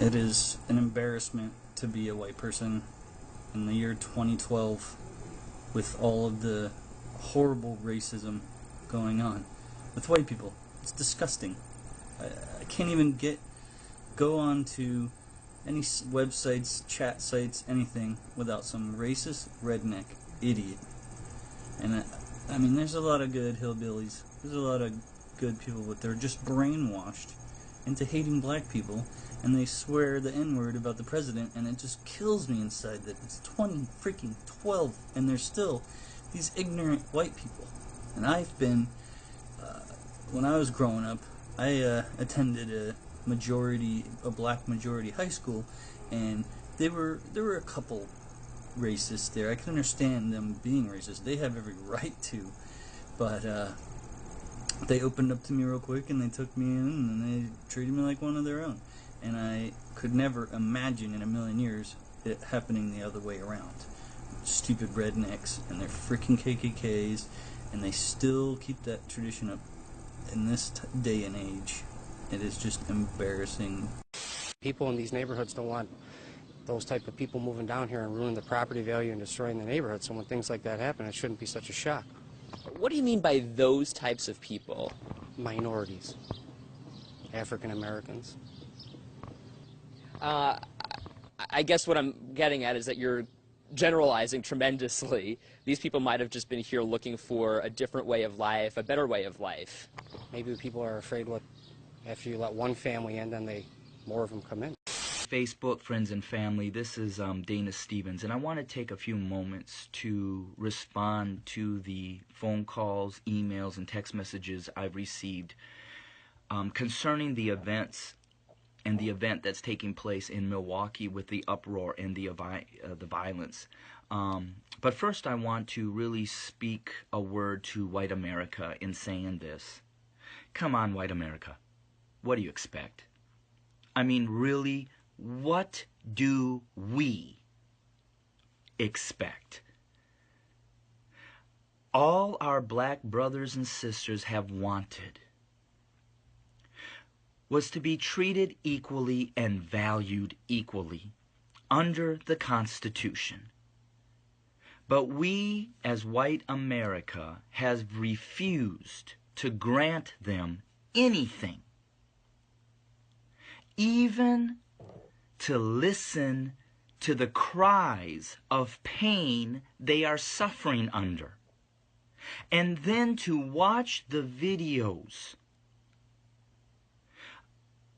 It is an embarrassment to be a white person in the year 2012 with all of the horrible racism going on with white people. It's disgusting. I can't even go on to any websites, chat sites, anything without some racist redneck idiot. And I mean, there's a lot of good hillbillies. There's a lot of good people, but they're just brainwashed into hating black people, and they swear the N-word about the president, and it just kills me inside that it's 2012, and there's still these ignorant white people. And I've been, when I was growing up, I attended a black majority high school, and there were a couple racists there. I can understand them being racist. They have every right to, but they opened up to me real quick, and they took me in, and they treated me like one of their own. And I could never imagine in a million years it happening the other way around. Stupid rednecks and their freaking KKKs, and they still keep that tradition up in this day and age. It is just embarrassing. People in these neighborhoods don't want those type of people moving down here and ruining the property value and destroying the neighborhood. So when things like that happen, it shouldn't be such a shock. What do you mean by those types of people? Minorities. African Americans. I guess what I'm getting at is that you're generalizing tremendously. These people might have just been here looking for a different way of life, a better way of life. Maybe people are afraid, look, after you let one family in, then more of them come in. Facebook, friends and family, this is Dana Stevens, and I want to take a few moments to respond to the phone calls, emails, and text messages I've received concerning the events and the event that's taking place in Milwaukee with the uproar and the violence. But first I want to really speak a word to white America in saying this. Come on, white America. What do you expect? I mean, really, what do we expect? All our black brothers and sisters have wanted was to be treated equally and valued equally under the Constitution. But we, as white America, have refused to grant them anything, even to listen to the cries of pain they are suffering under, and then to watch the videos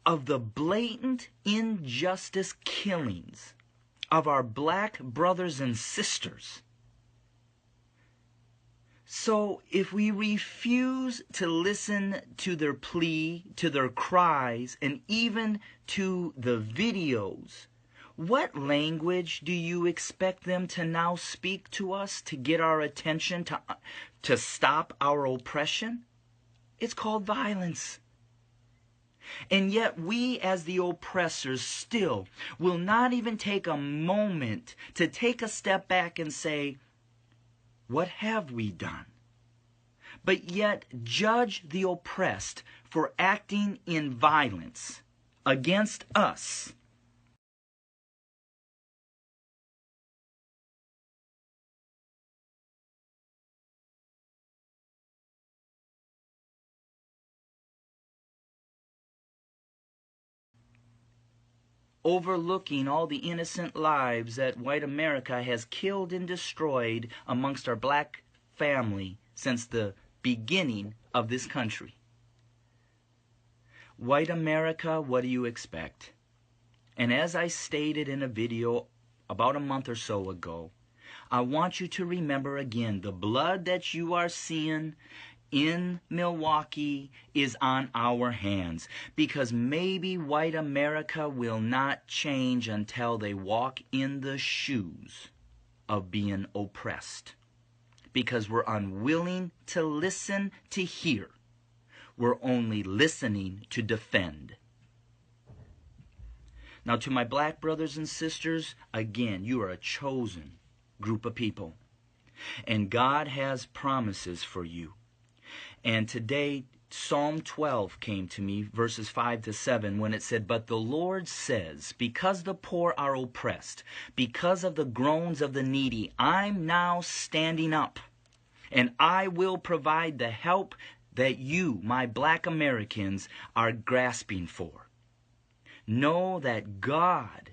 of the blatant injustice killings of our black brothers and sisters. So if we refuse to listen to their plea, to their cries, and even to the videos, what language do you expect them to now speak to us to get our attention, to stop our oppression? It's called violence. And yet we as the oppressors still will not even take a moment to take a step back and say, what have we done? But yet judge the oppressed for acting in violence against us. Overlooking all the innocent lives that white America has killed and destroyed amongst our black family since the beginning of this country. White America, what do you expect? And as I stated in a video about a month or so ago, I want you to remember again, the blood that you are seeing in Milwaukee is on our hands, because maybe white America will not change until they walk in the shoes of being oppressed, because we're unwilling to listen to hear. We're only listening to defend. Now, to my black brothers and sisters, again, you are a chosen group of people, and God has promises for you. And today, Psalm 12 came to me, verses 5 to 7, when it said, "But the Lord says, because the poor are oppressed, because of the groans of the needy, I'm now standing up, and I will provide the help that you, my black Americans, are grasping for." Know that God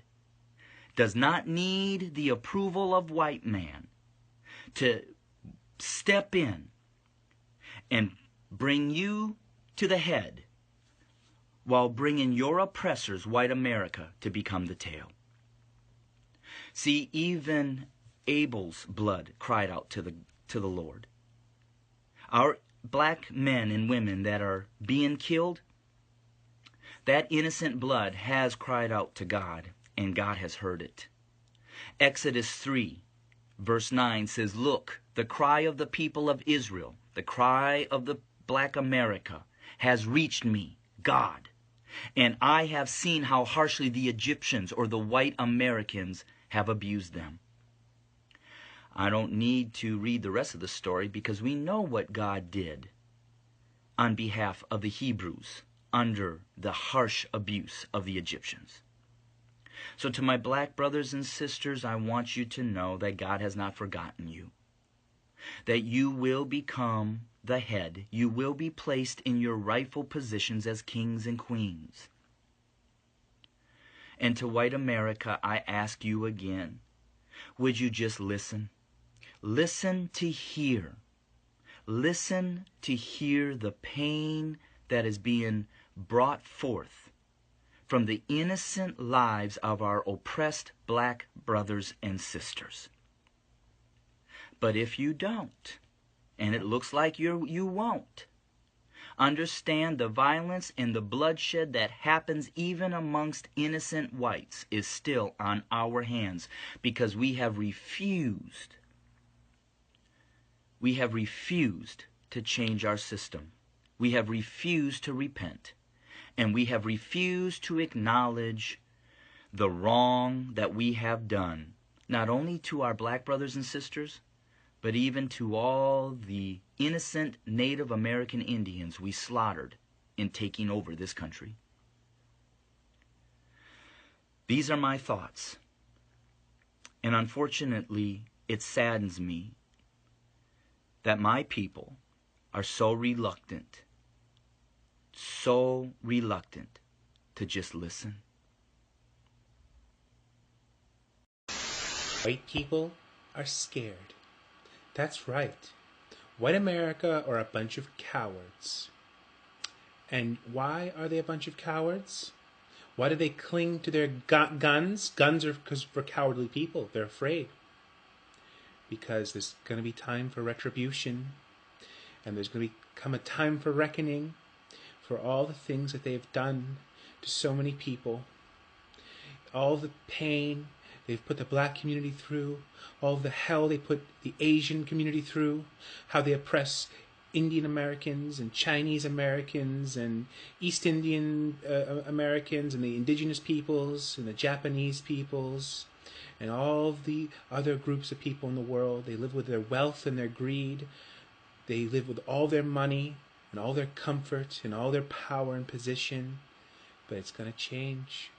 does not need the approval of white man to step in and bring you to the head while bringing your oppressors, white America, to become the tail. See, even Abel's blood cried out to the Lord. Our black men and women that are being killed, that innocent blood has cried out to God, and God has heard it. Exodus 3, verse 9 says, "Look, the cry of the people of Israel, the cry of the black America, has reached me, God, and I have seen how harshly the Egyptians or the white Americans have abused them." I don't need to read the rest of the story because we know what God did on behalf of the Hebrews under the harsh abuse of the Egyptians. So to my black brothers and sisters, I want you to know that God has not forgotten you, that you will become the head. You will be placed in your rightful positions as kings and queens. And to white America, I ask you again, would you just listen? Listen to hear. Listen to hear the pain that is being brought forth from the innocent lives of our oppressed black brothers and sisters. But if you don't, and it looks like you won't, understand the violence and the bloodshed that happens even amongst innocent whites is still on our hands because we have refused to change our system. We have refused to repent. And we have refused to acknowledge the wrong that we have done, not only to our black brothers and sisters, but even to all the innocent Native American Indians we slaughtered in taking over this country. These are my thoughts. And unfortunately, it saddens me that my people are so reluctant to just listen. White people are scared. That's right. White America are a bunch of cowards. And why are they a bunch of cowards? Why do they cling to their guns? Guns are for cowardly people. They're afraid. Because there's going to be time for retribution. And there's going to come a time for reckoning for all the things that they've done to so many people. All the pain they've put the black community through, all the hell they put the Asian community through, how they oppress Indian Americans and Chinese Americans and East Indian Americans and the indigenous peoples and the Japanese peoples and all the other groups of people in the world. They live with their wealth and their greed. They live with all their money and all their comfort and all their power and position. But it's going to change.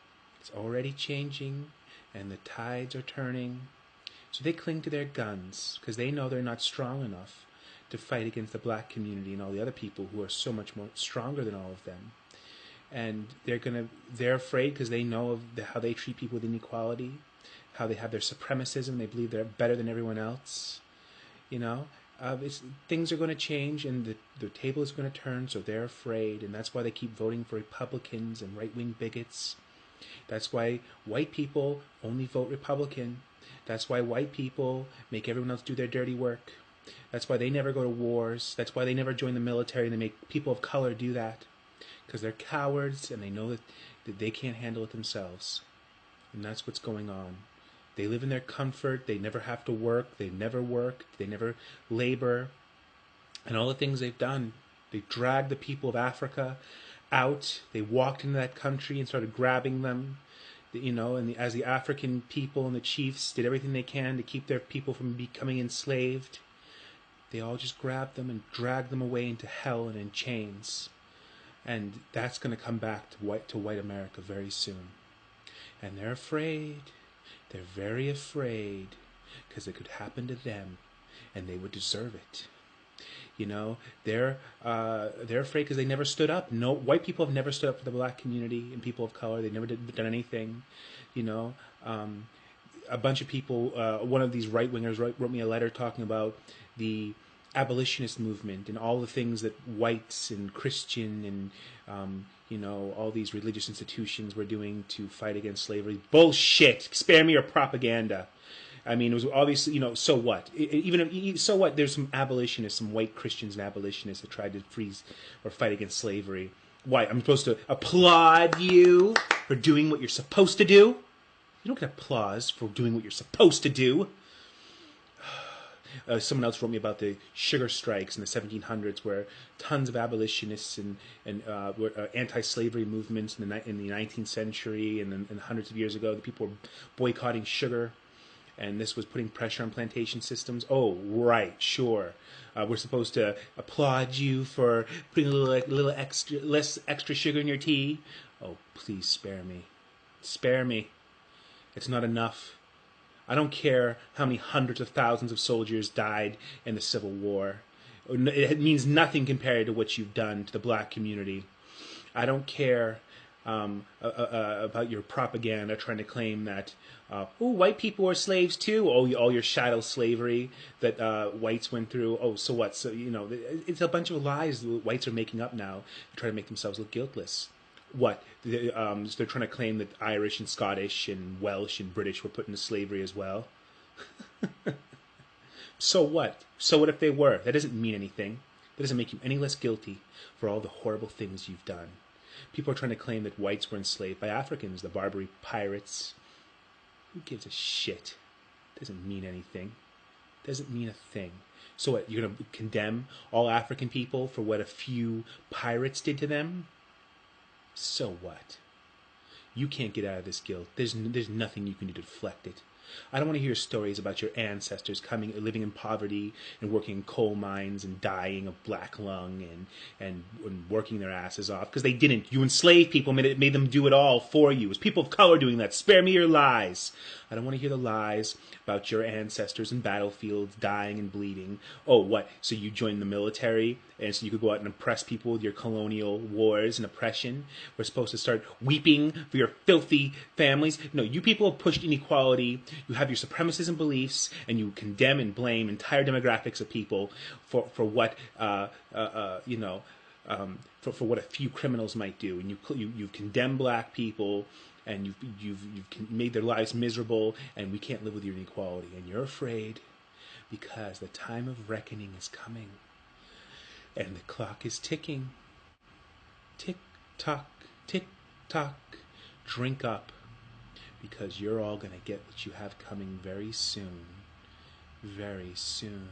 It's already changing, and the tides are turning. So they cling to their guns because they know they're not strong enough to fight against the black community and all the other people who are so much more stronger than all of them. And they're afraid because they know of how they treat people with inequality, how they have their supremacism. They believe they're better than everyone else. Things are going to change, and the table is going to turn, so they're afraid, and that's why they keep voting for Republicans and right-wing bigots. That's why white people only vote Republican. That's why white people make everyone else do their dirty work. That's why they never go to wars. That's why they never join the military, and they make people of color do that. Because they're cowards, and they know that they can't handle it themselves. And that's what's going on. They live in their comfort. They never have to work. They never work. They never labor. And all the things they've done. They dragged the people of Africa out. They walked into that country and started grabbing them. As the African people and the chiefs did everything they can to keep their people from becoming enslaved. they all just grab them and drag them away into hell and in chains. And that's going to come back to white America very soon. And they're afraid. They're very afraid, because it could happen to them, and they would deserve it. You know, they're afraid because they never stood up. No, white people have never stood up for the black community and people of color. They never done anything. You know, a bunch of people. One of these right wingers wrote me a letter talking about the abolitionist movement and all the things that whites and Christian and you know, all these religious institutions were doing to fight against slavery. Bullshit! Spare me your propaganda. I mean, it was obviously, you know, so what? So what? There's some abolitionists, some white Christians and abolitionists that tried to freeze or fight against slavery. Why? I'm supposed to applaud you for doing what you're supposed to do? You don't get applause for doing what you're supposed to do. Someone else wrote me about the sugar strikes in the 1700s, where tons of abolitionists and anti-slavery movements in the 19th century and hundreds of years ago, the people were boycotting sugar, and this was putting pressure on plantation systems. Oh, right, sure. We're supposed to applaud you for putting less extra sugar in your tea. Oh, please spare me. Spare me. It's not enough. I don't care how many hundreds of thousands of soldiers died in the Civil War. It means nothing compared to what you've done to the black community. I don't care about your propaganda trying to claim that, white people were slaves too. Oh, all your chattel slavery that whites went through. Oh, so what? So, you know, it's a bunch of lies the whites are making up now to try to make themselves look guiltless. What? They're trying to claim that Irish and Scottish and Welsh and British were put into slavery as well. So what? So what if they were? That doesn't mean anything. That doesn't make you any less guilty for all the horrible things you've done. People are trying to claim that whites were enslaved by Africans, the Barbary pirates. Who gives a shit? Doesn't mean anything. Doesn't mean a thing. So what? You're going to condemn all African people for what a few pirates did to them? So what? You can't get out of this guilt. There's nothing you can do to deflect it. I don't want to hear stories about your ancestors living in poverty and working in coal mines and dying of black lung and working their asses off, because they didn't. You enslaved people, made them do it all for you. It was people of color doing that. Spare me your lies. I don't want to hear the lies about your ancestors in battlefields dying and bleeding. Oh, what? So you joined the military and so you could go out and oppress people with your colonial wars and oppression? We're supposed to start weeping for your filthy families? No, you people have pushed inequality. You have your supremacism beliefs, and you condemn and blame entire demographics of people for what for what a few criminals might do, and you condemn black people, and you've made their lives miserable, and we can't live with your inequality, and you're afraid because the time of reckoning is coming, and the clock is ticking. Tick tock, tick tock. Drink up, because you're all going to get what you have coming very soon. Very soon.